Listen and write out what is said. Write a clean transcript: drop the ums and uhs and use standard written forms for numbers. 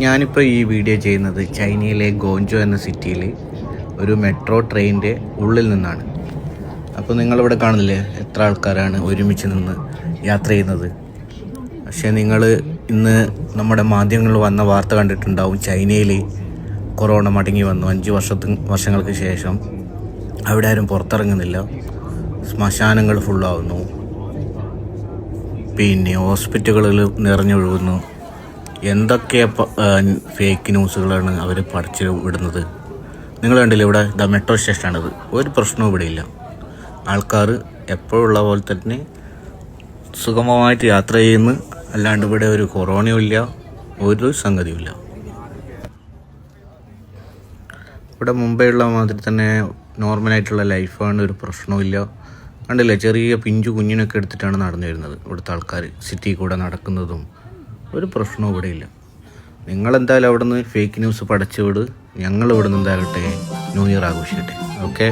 ഞാനിപ്പോൾ ഈ വീഡിയോ ചെയ്യുന്നത് ചൈനയിലെ ഗോഞ്ചോ എന്ന സിറ്റിയിൽ ഒരു മെട്രോ ട്രെയിനിൻ്റെ ഉള്ളിൽ നിന്നാണ്. അപ്പോൾ നിങ്ങളിവിടെ കാണുന്നില്ലേ എത്ര ആൾക്കാരാണ് ഒരുമിച്ച് നിന്ന് യാത്ര ചെയ്യുന്നത്. പക്ഷേ നിങ്ങൾ ഇന്ന് നമ്മുടെ മാധ്യമങ്ങളിൽ വന്ന വാർത്ത കണ്ടിട്ടുണ്ടാവും. ചൈനയിൽ കൊറോണ മടങ്ങി വന്നു. 5 വർഷങ്ങൾക്ക് ശേഷം അവിടെ ആരും പുറത്തിറങ്ങുന്നില്ല. ശ്മശാനങ്ങൾ ഫുള്ളാവുന്നു, പിന്നെ ഹോസ്പിറ്റലുകളിൽ നിറഞ്ഞൊഴുകുന്നു. എന്തൊക്കെ ഫേക്ക് ന്യൂസുകളാണ് അവർ പഠിച്ച് വിടുന്നത്. നിങ്ങൾ കണ്ടില്ല, ഇവിടെ മെട്രോ സ്റ്റേഷനാണിത്. ഒരു പ്രശ്നവും ഇവിടെ ഇല്ല. ആൾക്കാർ എപ്പോഴുള്ള പോലെ തന്നെ സുഗമമായിട്ട് യാത്ര ചെയ്യുന്നു. അല്ലാണ്ട് ഇവിടെ ഒരു കൊറോണയും ഇല്ല, ഒരു സംഗതിയുമില്ല. ഇവിടെ മുമ്പെയുള്ള മാതിരി തന്നെ നോർമലായിട്ടുള്ള ലൈഫാണ്, ഒരു പ്രശ്നവുമില്ല. കണ്ടില്ലേ, ചെറിയ പിഞ്ചു കുഞ്ഞിനൊക്കെ എടുത്തിട്ടാണ് നടന്നു വരുന്നത് ഇവിടുത്തെ ആൾക്കാർ. സിറ്റി കൂടെ നടക്കുന്നതും ഒരു പ്രശ്നവും ഇവിടെ ഇല്ല. നിങ്ങളെന്തായാലും അവിടെ നിന്ന് ഫേക്ക് ന്യൂസ് പഠിച്ചു വിട്. ഞങ്ങൾ ഇവിടെ നിന്ന് എന്താകട്ടെ, ന്യൂ ഇയർ ആഘോഷിക്കട്ടെ. ഓക്കെ.